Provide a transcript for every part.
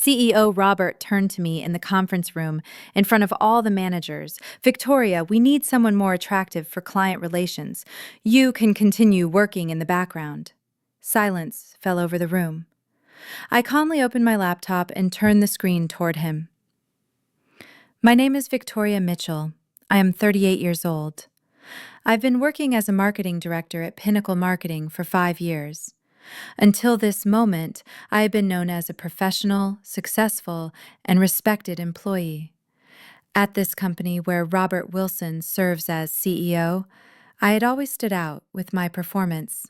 CEO Robert turned to me in the conference room in front of all the managers. Victoria, we need someone more attractive for client relations. You can continue working in the background. Silence fell over the room. I calmly opened my laptop and turned the screen toward him. My name is Victoria Mitchell. I am 38 years old. I've been working as a marketing director at Pinnacle Marketing for 5 years. Until this moment, I have been known as a professional, successful, and respected employee. At this company where Robert Wilson serves as CEO, I had always stood out with my performance.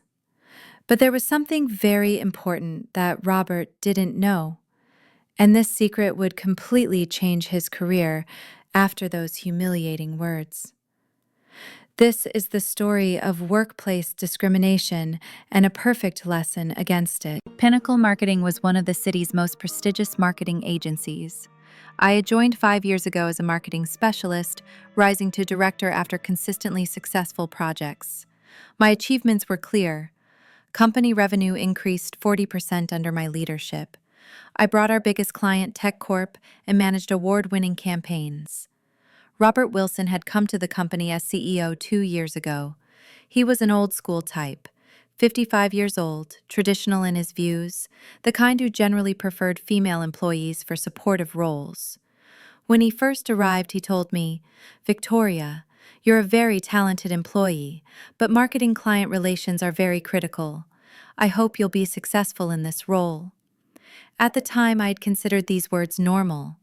But there was something very important that Robert didn't know, and this secret would completely change his career after those humiliating words. This is the story of workplace discrimination and a perfect lesson against it. Pinnacle Marketing was one of the city's most prestigious marketing agencies. I had joined 5 years ago as a marketing specialist, rising to director after consistently successful projects. My achievements were clear. Company revenue increased 40% under my leadership. I brought our biggest client, Tech Corp, and managed award-winning campaigns. Robert Wilson had come to the company as CEO 2 years ago. He was an old-school type, 55 years old, traditional in his views, the kind who generally preferred female employees for supportive roles. When he first arrived, he told me, "Victoria, you're a very talented employee, but marketing client relations are very critical. I hope you'll be successful in this role." At the time, I had considered these words normal.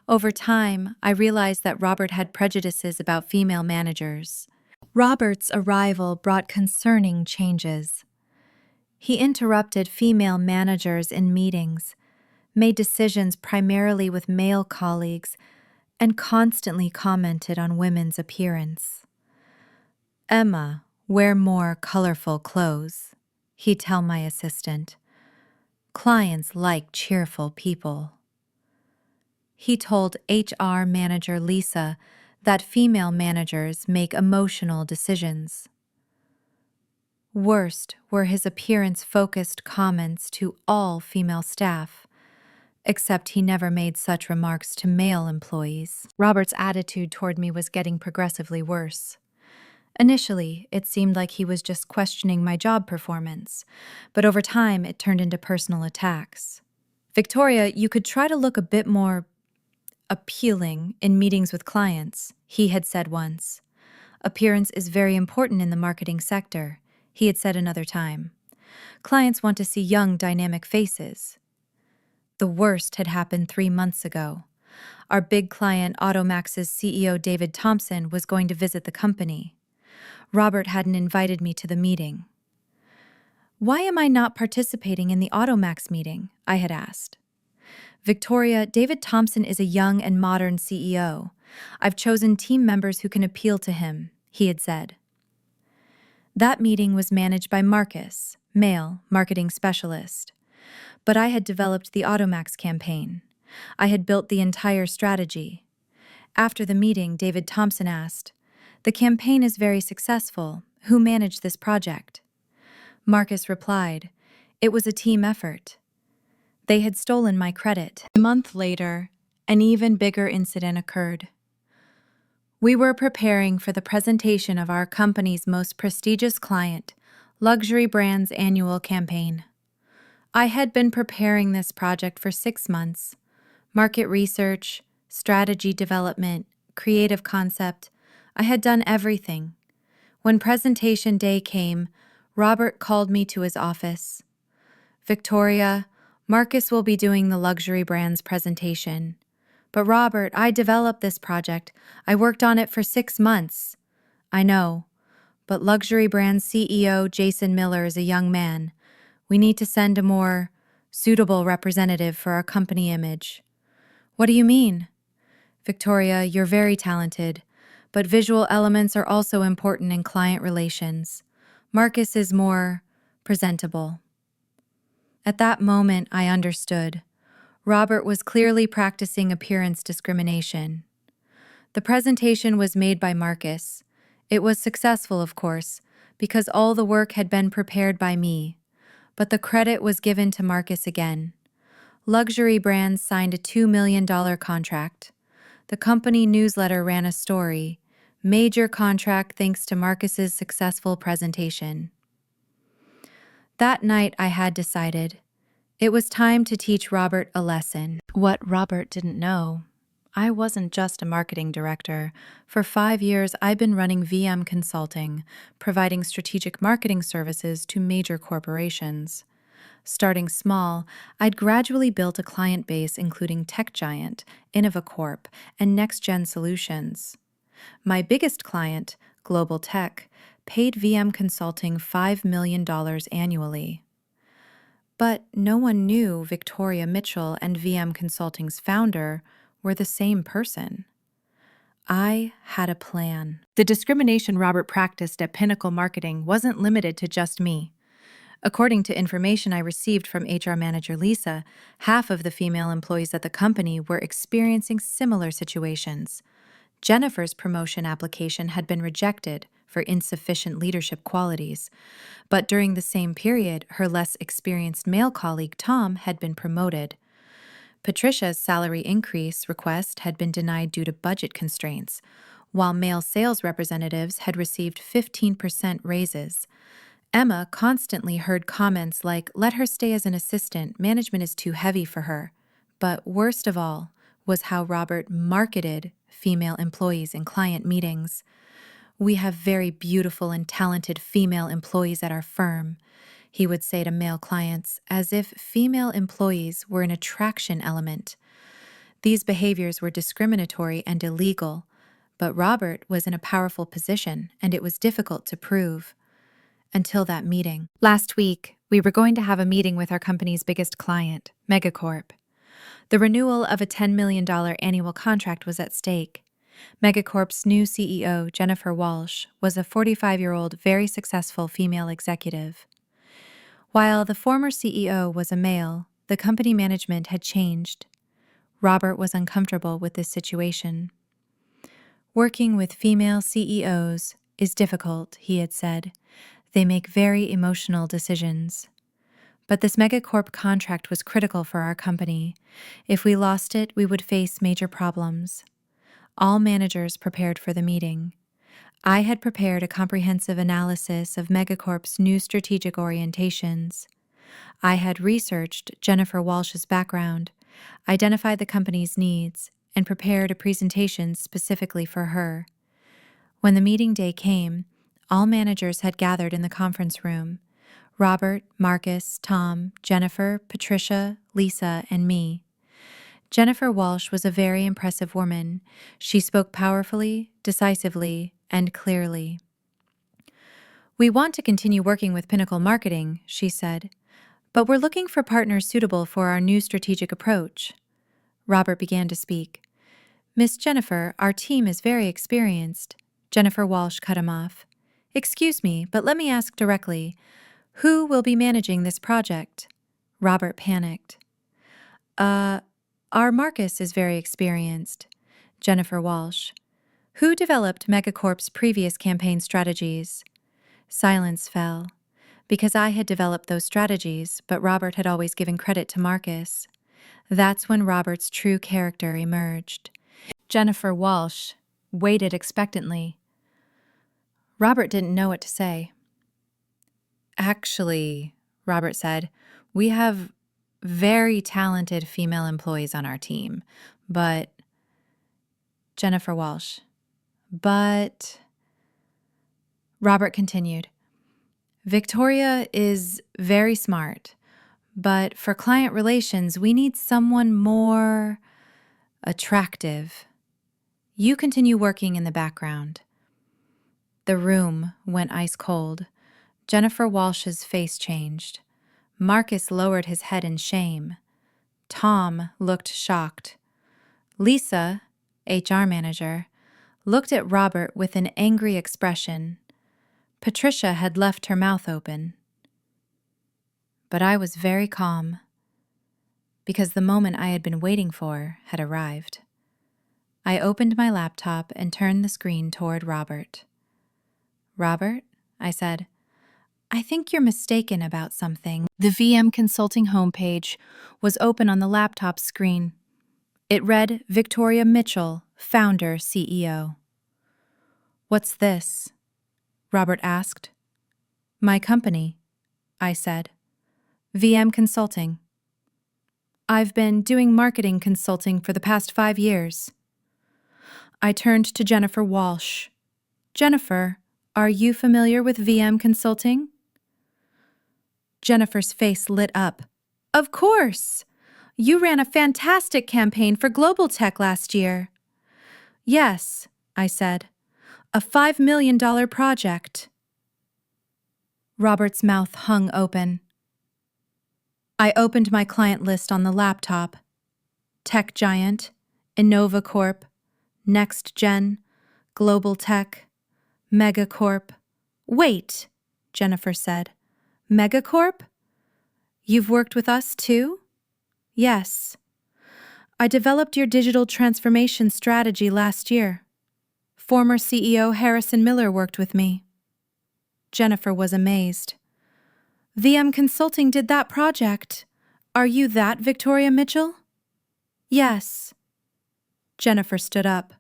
Over time, I realized that Robert had prejudices about female managers. Robert's arrival brought concerning changes. He interrupted female managers in meetings, made decisions primarily with male colleagues, and constantly commented on women's appearance. "Emma, wear more colorful clothes," he'd tell my assistant. "Clients like cheerful people." He told HR manager Lisa that female managers make emotional decisions. Worst were his appearance-focused comments to all female staff, except he never made such remarks to male employees. Robert's attitude toward me was getting progressively worse. Initially, it seemed like he was just questioning my job performance, but over time it turned into personal attacks. "Victoria, you could try to look a bit more appealing in meetings with clients," he had said once. "Appearance is very important in the marketing sector," he had said another time. "Clients want to see young, dynamic faces." The worst had happened 3 months ago. Our big client, Automax's CEO David Thompson, was going to visit the company. Robert hadn't invited me to the meeting. "Why am I not participating in the Automax meeting?" I had asked. "Victoria, David Thompson is a young and modern CEO. I've chosen team members who can appeal to him," he had said. That meeting was managed by Marcus, male marketing specialist. But I had developed the Automax campaign. I had built the entire strategy. After the meeting, David Thompson asked, "The campaign is very successful. Who managed this project?" Marcus replied, "It was a team effort." They had stolen my credit. A month later, an even bigger incident occurred. We were preparing for the presentation of our company's most prestigious client, Luxury Brand's annual campaign. I had been preparing this project for 6 months. Market research, strategy development, creative concept. I had done everything. When presentation day came, Robert called me to his office. "Victoria, Marcus will be doing the Luxury Brand's presentation." "But Robert, I developed this project. I worked on it for 6 months." "I know, but Luxury Brand's CEO Jason Miller is a young man. We need to send a more suitable representative for our company image." "What do you mean?" "Victoria, you're very talented, but visual elements are also important in client relations. Marcus is more presentable." At that moment, I understood. Robert was clearly practicing appearance discrimination. The presentation was made by Marcus. It was successful, of course, because all the work had been prepared by me, but the credit was given to Marcus again. Luxury brands signed a $2 million contract. The company newsletter ran a story. Major contract thanks to Marcus's successful presentation. That night I had decided it was time to teach Robert a lesson. What Robert didn't know, I wasn't just a marketing director. For 5 years, I've been running VM Consulting, providing strategic marketing services to major corporations. Starting small, I'd gradually built a client base including Tech Giant, InnovaCorp, and Next Gen Solutions. My biggest client, Global Tech, paid VM Consulting $5 million annually. But no one knew Victoria Mitchell and VM Consulting's founder were the same person. I had a plan. The discrimination Robert practiced at Pinnacle Marketing wasn't limited to just me. According to information I received from HR manager Lisa, half of the female employees at the company were experiencing similar situations. Jennifer's promotion application had been rejected for insufficient leadership qualities, but during the same period, her less experienced male colleague Tom had been promoted. Patricia's salary increase request had been denied due to budget constraints, while male sales representatives had received 15% raises. Emma constantly heard comments like, "Let her stay as an assistant, management is too heavy for her." But worst of all was how Robert marketed female employees in client meetings. "We have very beautiful and talented female employees at our firm," he would say to male clients, as if female employees were an attraction element. These behaviors were discriminatory and illegal, but Robert was in a powerful position, and it was difficult to prove. Until that meeting. Last week, we were going to have a meeting with our company's biggest client, Megacorp. The renewal of a $10 million annual contract was at stake. Megacorp's new CEO, Jennifer Walsh, was a 45-year-old, very successful female executive. While the former CEO was a male, the company management had changed. Robert was uncomfortable with this situation. "Working with female CEOs is difficult," he had said. "They make very emotional decisions." But this Megacorp contract was critical for our company. If we lost it, we would face major problems. All managers prepared for the meeting. I had prepared a comprehensive analysis of Megacorp's new strategic orientations. I had researched Jennifer Walsh's background, identified the company's needs, and prepared a presentation specifically for her. When the meeting day came, all managers had gathered in the conference room. Robert, Marcus, Tom, Jennifer, Patricia, Lisa, and me. Jennifer Walsh was a very impressive woman. She spoke powerfully, decisively, and clearly. "We want to continue working with Pinnacle Marketing," she said, "but we're looking for partners suitable for our new strategic approach." Robert began to speak. "Miss Jennifer, our team is very experienced." Jennifer Walsh cut him off. "Excuse me, but let me ask directly. Who will be managing this project?" Robert panicked. Our Marcus is very experienced." Jennifer Walsh. "Who developed Megacorp's previous campaign strategies?" Silence fell. Because I had developed those strategies, but Robert had always given credit to Marcus. That's when Robert's true character emerged. Jennifer Walsh waited expectantly. Robert didn't know what to say. "Actually," Robert said, "we have very talented female employees on our team, but..." Jennifer Walsh. "But..." Robert continued. "Victoria is very smart, but for client relations, we need someone more attractive. You continue working in the background." The room went ice cold. Jennifer Walsh's face changed. Marcus lowered his head in shame. Tom looked shocked. Lisa, HR manager, looked at Robert with an angry expression. Patricia had left her mouth open. But I was very calm, because the moment I had been waiting for had arrived. I opened my laptop and turned the screen toward Robert. "Robert," I said, I think you're mistaken about something. The VM Consulting homepage was open on the laptop screen. It read Victoria Mitchell, founder, CEO. What's this? Robert asked. My company, I said. VM Consulting. I've been doing marketing consulting for the past 5 years. I turned to Jennifer Walsh. Jennifer, are you familiar with VM Consulting? Jennifer's face lit up. Of course! You ran a fantastic campaign for Global Tech last year. Yes, I said. A $5 million project. Robert's mouth hung open. I opened my client list on the laptop. Tech Giant, Innova Corp, Next Gen, Global Tech, Megacorp. Wait, Jennifer said. Megacorp? You've worked with us too? Yes. I developed your digital transformation strategy last year. Former CEO Harrison Miller worked with me. Jennifer was amazed. VM Consulting did that project. Are you that Victoria Mitchell? Yes. Jennifer stood up.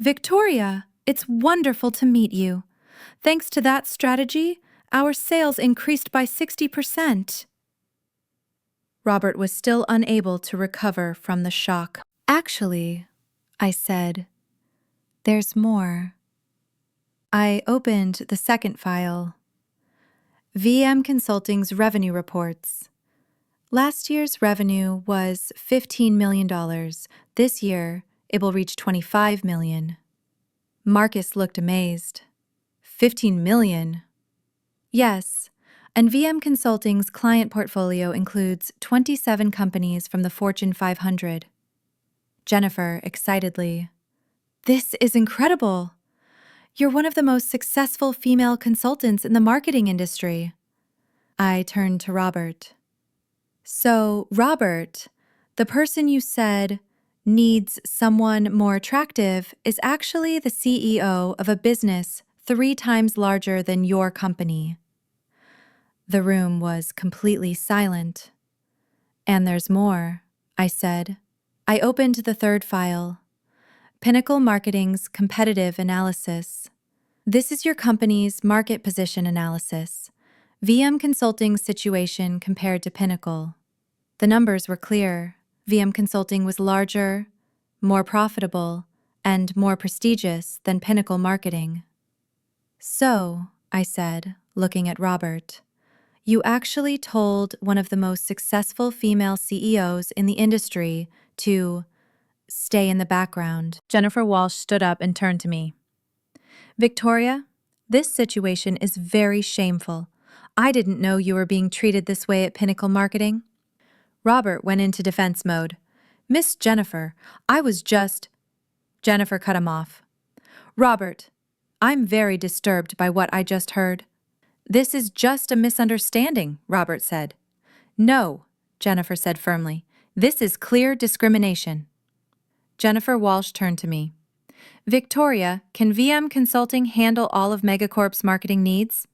Victoria, it's wonderful to meet you. Thanks to that strategy, our sales increased by 60%. Robert was still unable to recover from the shock. Actually, I said, there's more. I opened the second file. VM Consulting's revenue reports. Last year's revenue was $15 million. This year, it will reach $25 million. Marcus looked amazed. $15 million? Yes, and VM Consulting's client portfolio includes 27 companies from the Fortune 500. Jennifer, excitedly. This is incredible! You're one of the most successful female consultants in the marketing industry. I turned to Robert. So, Robert, the person you said needs someone more attractive is actually the CEO of a business 3 times larger than your company. The room was completely silent. And there's more, I said. I opened the third file. Pinnacle Marketing's competitive analysis. This is your company's market position analysis. VM Consulting's situation compared to Pinnacle. The numbers were clear. VM Consulting was larger, more profitable, and more prestigious than Pinnacle Marketing. So, I said, looking at Robert, you actually told one of the most successful female CEOs in the industry to stay in the background. Jennifer Walsh stood up and turned to me. Victoria, this situation is very shameful. I didn't know you were being treated this way at Pinnacle Marketing. Robert went into defense mode. Miss Jennifer, I was just... Jennifer cut him off. Robert, I'm very disturbed by what I just heard. This is just a misunderstanding, Robert said. No, Jennifer said firmly. This is clear discrimination. Jennifer Walsh turned to me. Victoria, can VM Consulting handle all of Megacorp's marketing needs?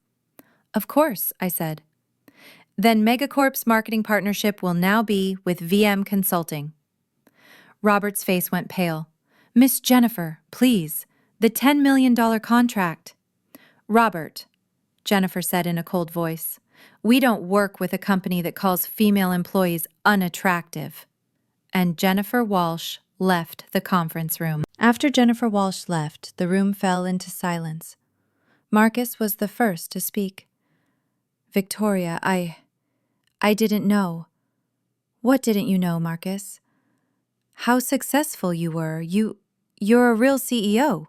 Of course, I said. Then Megacorp's marketing partnership will now be with VM Consulting. Robert's face went pale. Miss Jennifer, please, the $10 million contract. Robert, Jennifer said in a cold voice, we don't work with a company that calls female employees unattractive. And Jennifer Walsh left the conference room. After Jennifer Walsh left, the room fell into silence. Marcus was the first to speak. Victoria, I didn't know. What didn't you know, Marcus? How successful you were. You're a real CEO.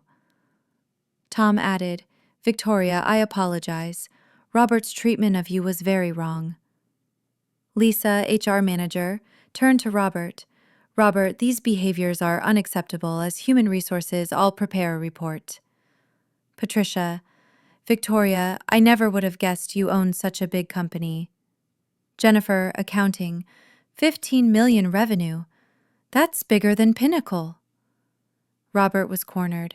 Tom added, Victoria, I apologize. Robert's treatment of you was very wrong. Lisa, HR manager, turned to Robert. Robert, these behaviors are unacceptable. As human resources, I'll prepare a report. Patricia, Victoria, I never would have guessed you owned such a big company. Jennifer, accounting, 15 million revenue. That's bigger than Pinnacle. Robert was cornered.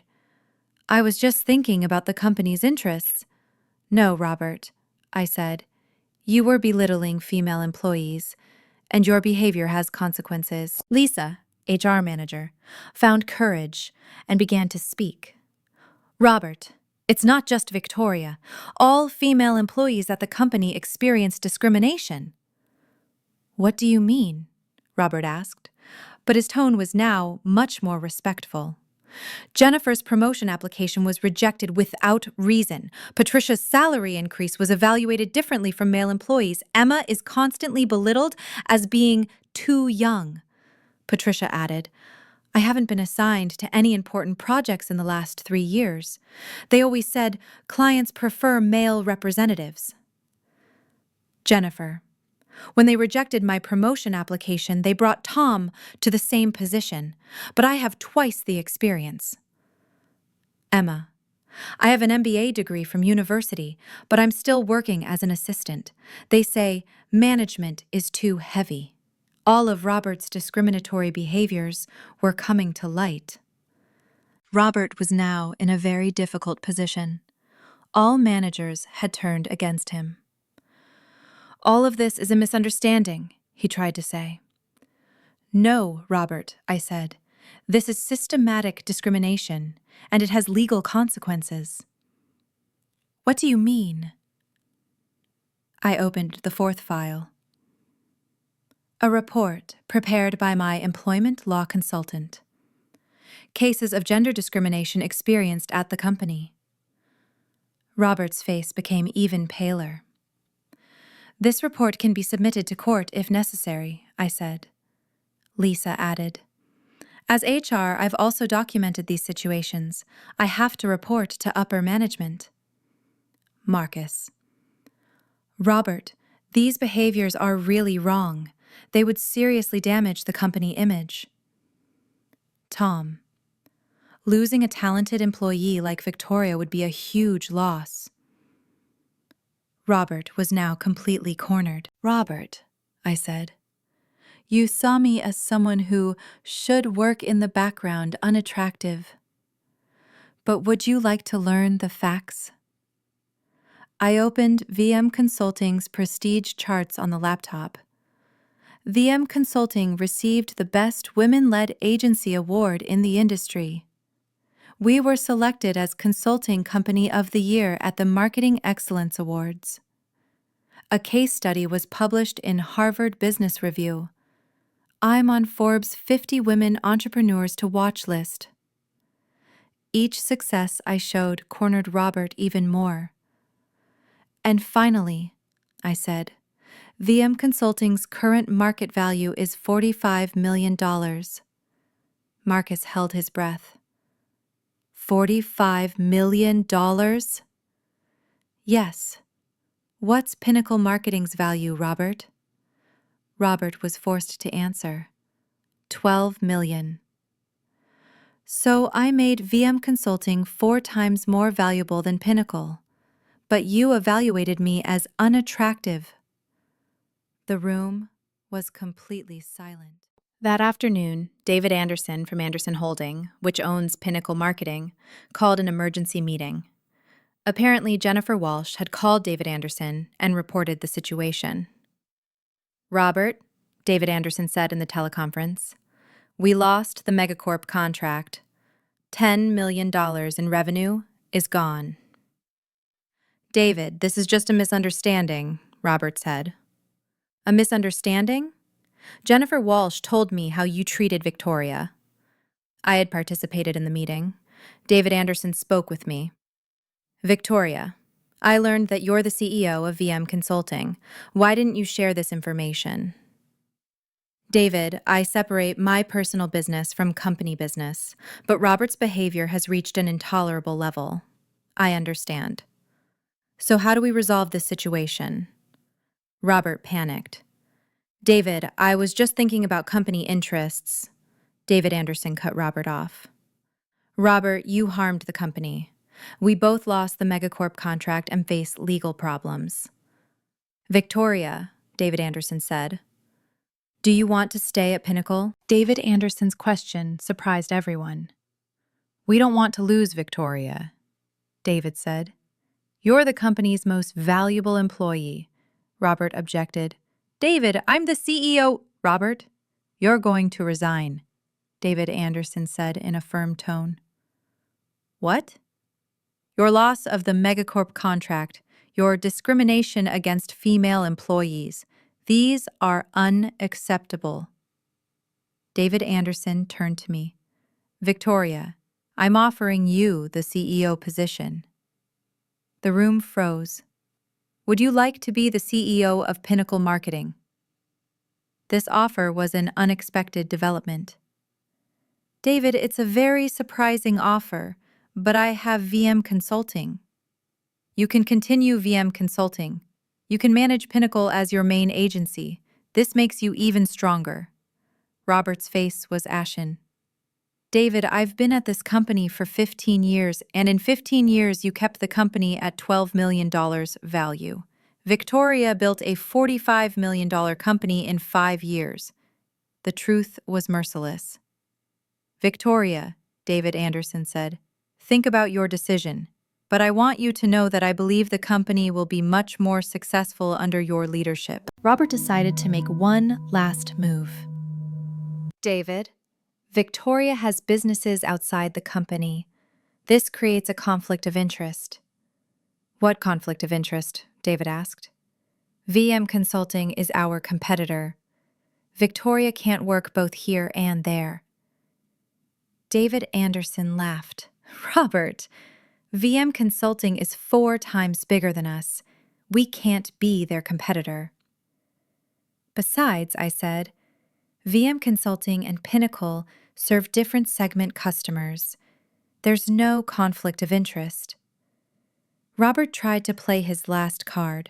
I was just thinking about the company's interests. No, Robert, I said. You were belittling female employees, and your behavior has consequences. Lisa, HR manager, found courage and began to speak. Robert, it's not just Victoria. All female employees at the company experience discrimination. What do you mean? Robert asked, but his tone was now much more respectful. Jennifer's promotion application was rejected without reason. Patricia's salary increase was evaluated differently from male employees. Emma is constantly belittled as being too young. Patricia added, I haven't been assigned to any important projects in the last 3 years. They always said clients prefer male representatives. Jennifer, when they rejected my promotion application, they brought Tom to the same position, but I have twice the experience. Emma, I have an MBA degree from university, but I'm still working as an assistant. They say management is too heavy. All of Robert's discriminatory behaviors were coming to light. Robert was now in a very difficult position. All managers had turned against him. All of this is a misunderstanding, he tried to say. No, Robert, I said. This is systematic discrimination, and it has legal consequences. What do you mean? I opened the 4th file. A report prepared by my employment law consultant. Cases of gender discrimination experienced at the company. Robert's face became even paler. This report can be submitted to court if necessary, I said. Lisa added, As HR, I've also documented these situations. I have to report to upper management. Marcus. Robert, these behaviors are really wrong. They would seriously damage the company image. Tom. Losing a talented employee like Victoria would be a huge loss. Robert was now completely cornered. Robert, I said, you saw me as someone who should work in the background, unattractive. But would you like to learn the facts? I opened VM Consulting's prestige charts on the laptop. VM Consulting received the Best Women-Led Agency Award in the industry. We were selected as Consulting Company of the Year at the Marketing Excellence Awards. A case study was published in Harvard Business Review. I'm on Forbes' 50 Women Entrepreneurs to Watch list. Each success I showed cornered Robert even more. And finally, I said, VM Consulting's current market value is $45 million. Marcus held his breath. $45 million? Yes. What's Pinnacle Marketing's value, Robert? Robert was forced to answer. $12 million. So I made VM Consulting 4 times more valuable than Pinnacle, but you evaluated me as unattractive. The room was completely silent. That afternoon, David Anderson from Anderson Holding, which owns Pinnacle Marketing, called an emergency meeting. Apparently, Jennifer Walsh had called David Anderson and reported the situation. Robert, David Anderson said in the teleconference, we lost the Megacorp contract. $10 million in revenue is gone. David, this is just a misunderstanding, Robert said. A misunderstanding? Jennifer Walsh told me how you treated Victoria. I had participated in the meeting. David Anderson spoke with me. Victoria, I learned that you're the CEO of VM Consulting. Why didn't you share this information? David, I separate my personal business from company business, but Robert's behavior has reached an intolerable level. I understand. So how do we resolve this situation? Robert panicked. David, I was just thinking about company interests. David Anderson cut Robert off. Robert, you harmed the company. We both lost the Megacorp contract and face legal problems. Victoria, David Anderson said, do you want to stay at Pinnacle? David Anderson's question surprised everyone. We don't want to lose Victoria, David said. You're the company's most valuable employee, Robert objected. David, I'm the CEO. Robert, you're going to resign, David Anderson said in a firm tone. What? Your loss of the Megacorp contract, your discrimination against female employees, these are unacceptable. David Anderson turned to me. Victoria, I'm offering you the CEO position. The room froze. Would you like to be the CEO of Pinnacle Marketing? This offer was an unexpected development. David, it's a very surprising offer, but I have VM Consulting. You can continue VM Consulting. You can manage Pinnacle as your main agency. This makes you even stronger. Robert's face was ashen. David, I've been at this company for 15 years, and in 15 years you kept the company at $12 million value. Victoria built a $45 million company in 5 years. The truth was merciless. Victoria, David Anderson said, think about your decision, but I want you to know that I believe the company will be much more successful under your leadership. Robert decided to make one last move. David, Victoria has businesses outside the company. This creates a conflict of interest. What conflict of interest? David asked. VM Consulting is our competitor. Victoria can't work both here and there. David Anderson laughed. Robert, VM Consulting is 4 times bigger than us. We can't be their competitor. Besides, I said, VM Consulting and Pinnacle serve different segment customers. There's no conflict of interest. Robert tried to play his last card.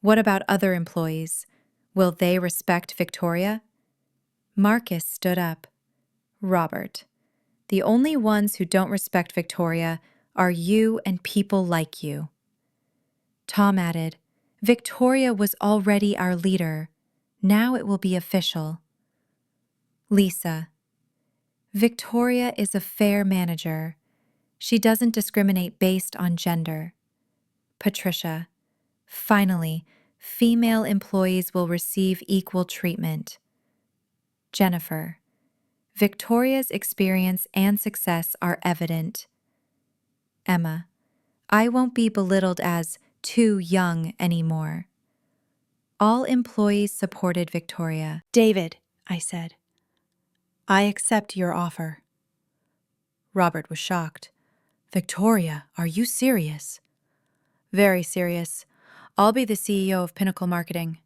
What about other employees? Will they respect Victoria? Marcus stood up. Robert, the only ones who don't respect Victoria are you and people like you. Tom added, Victoria was already our leader. Now it will be official. Lisa, Victoria is a fair manager. She doesn't discriminate based on gender. Patricia, finally, female employees will receive equal treatment. Jennifer, Victoria's experience and success are evident. Emma, I won't be belittled as too young anymore. All employees supported Victoria. David, I said, I accept your offer. Robert was shocked. Victoria, are you serious? Very serious. I'll be the CEO of Pinnacle Marketing.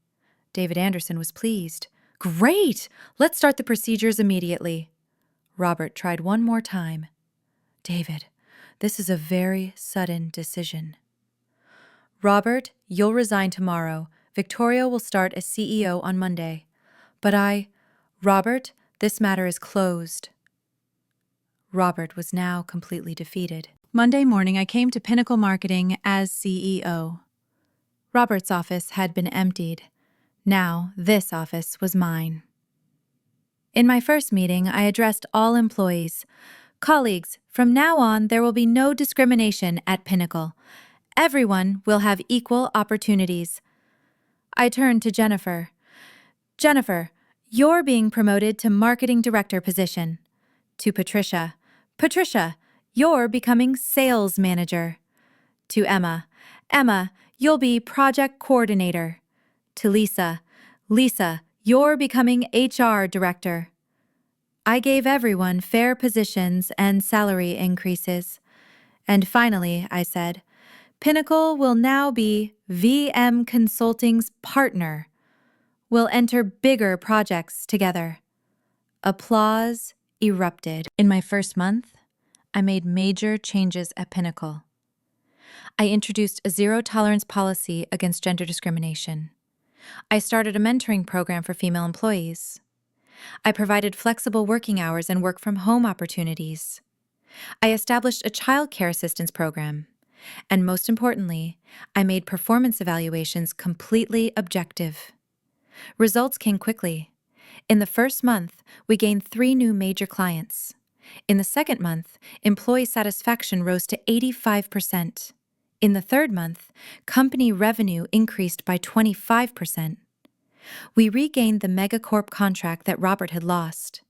David Anderson was pleased. Great! Let's start the procedures immediately. Robert tried one more time. David, this is a very sudden decision. Robert, you'll resign tomorrow. Victoria will start as CEO on Monday. But Robert, this matter is closed. Robert was now completely defeated. Monday morning, I came to Pinnacle Marketing as CEO. Robert's office had been emptied. Now, this office was mine. In my first meeting, I addressed all employees. Colleagues, from now on, there will be no discrimination at Pinnacle. Everyone will have equal opportunities. I turned to Jennifer. Jennifer, you're being promoted to marketing director position. To Patricia. Patricia, you're becoming sales manager. To Emma. Emma, you'll be project coordinator. To Lisa. Lisa, you're becoming HR director. I gave everyone fair positions and salary increases. And finally, I said, Pinnacle will now be VM Consulting's partner. We'll enter bigger projects together. Applause erupted. In my first month, I made major changes at Pinnacle. I introduced a zero-tolerance policy against gender discrimination. I started a mentoring program for female employees. I provided flexible working hours and work-from-home opportunities. I established a child care assistance program. And most importantly, I made performance evaluations completely objective. Results came quickly. In the first month, we gained 3 new major clients. In the second month, employee satisfaction rose to 85%. In the third month, company revenue increased by 25%. We regained the megacorp contract that Robert had lost.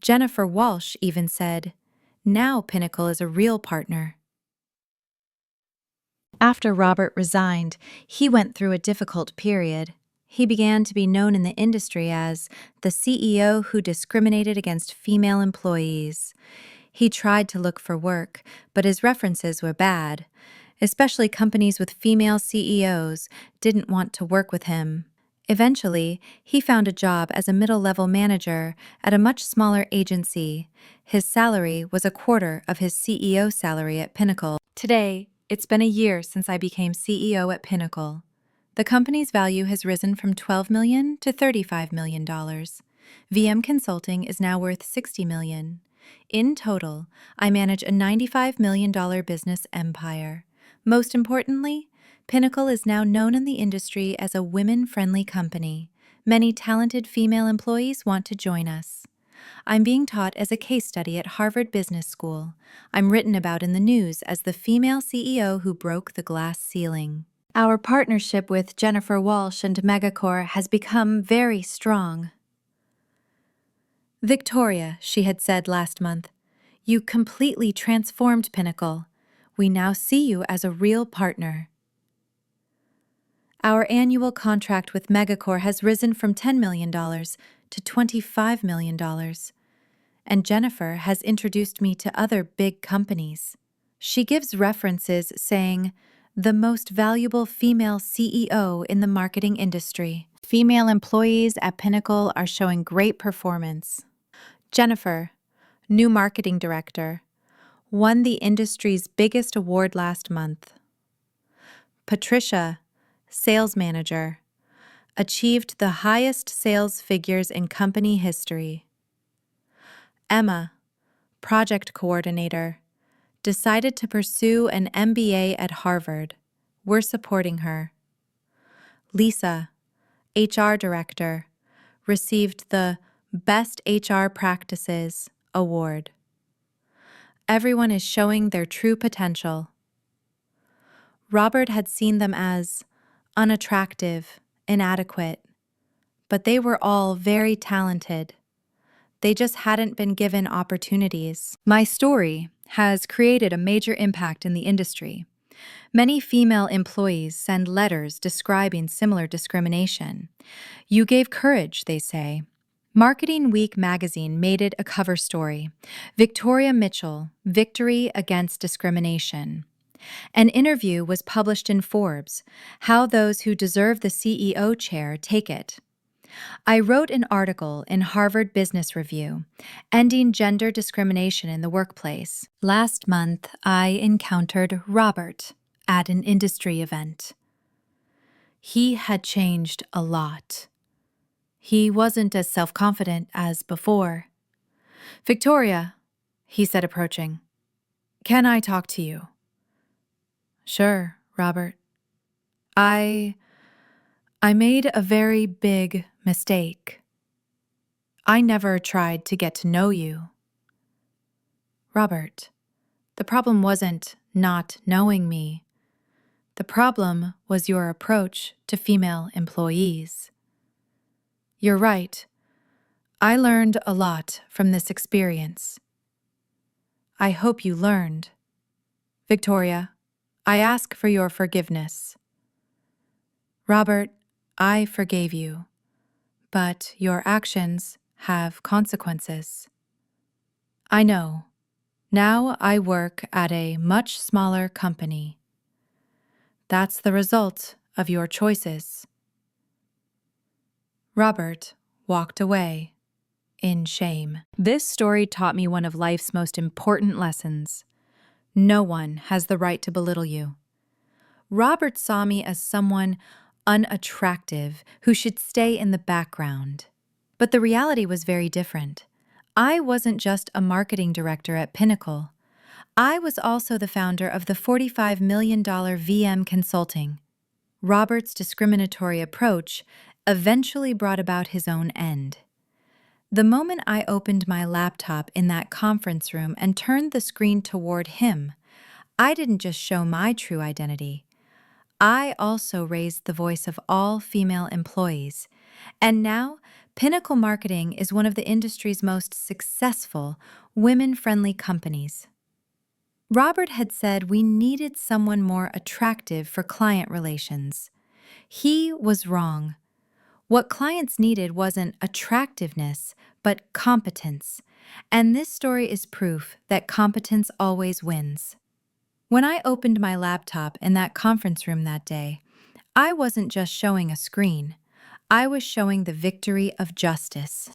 Jennifer Walsh even said, "Now Pinnacle is a real partner." After Robert resigned, he went through a difficult period. He began to be known in the industry as the CEO who discriminated against female employees. He tried to look for work, but his references were bad. Especially companies with female CEOs didn't want to work with him. Eventually, he found a job as a middle-level manager at a much smaller agency. His salary was a quarter of his CEO salary at Pinnacle. Today, it's been a year since I became CEO at Pinnacle. The company's value has risen from $12 million to $35 million. VM Consulting is now worth $60 million. In total, I manage a $95 million business empire. Most importantly, Pinnacle is now known in the industry as a women-friendly company. Many talented female employees want to join us. I'm being taught as a case study at Harvard Business School. I'm written about in the news as the female CEO who broke the glass ceiling. Our partnership with Jennifer Walsh and Megacorp has become very strong. "Victoria," she had said last month, "you completely transformed Pinnacle. We now see you as a real partner." Our annual contract with Megacorp has risen from $10 million to $25 million. And Jennifer has introduced me to other big companies. She gives references saying, "the most valuable female CEO in the marketing industry." Female employees at Pinnacle are showing great performance. Jennifer, new marketing director, won the industry's biggest award last month. Patricia, sales manager, achieved the highest sales figures in company history. Emma, project coordinator, decided to pursue an MBA at Harvard. We're supporting her. Lisa, HR director, received the Best HR Practices award. Everyone is showing their true potential. Robert had seen them as unattractive, inadequate, but they were all very talented. They just hadn't been given opportunities. My story has created a major impact in the industry. Many female employees send letters describing similar discrimination. You gave courage, they say. Marketing Week magazine made it a cover story. Victoria Mitchell, Victory Against Discrimination. An interview was published in Forbes, How Those Who Deserve the CEO Chair Take It. I wrote an article in Harvard Business Review, Ending Gender Discrimination in the Workplace. Last month, I encountered Robert at an industry event. He had changed a lot. He wasn't as self-confident as before. "Victoria," he said, approaching, "can I talk to you?" "Sure, Robert. I made a very big mistake. I never tried to get to know you." "Robert, the problem wasn't not knowing me. The problem was your approach to female employees." "You're right. I learned a lot from this experience." "I hope you learned. Victoria, I ask for your forgiveness." "Robert, I forgave you, but your actions have consequences." "I know. Now I work at a much smaller company. That's the result of your choices." Robert walked away in shame. This story taught me one of life's most important lessons. No one has the right to belittle you. Robert saw me as someone unattractive who should stay in the background. But the reality was very different. I wasn't just a marketing director at Pinnacle. I was also the founder of the $45 million VM Consulting. Robert's discriminatory approach eventually brought about his own end. The moment I opened my laptop in that conference room and turned the screen toward him, I didn't just show my true identity, I also raised the voice of all female employees. And now, Pinnacle Marketing is one of the industry's most successful, women friendly companies. Robert had said we needed someone more attractive for client relations. He was wrong. What clients needed wasn't attractiveness, but competence. And this story is proof that competence always wins. When I opened my laptop in that conference room that day, I wasn't just showing a screen. I was showing the victory of justice.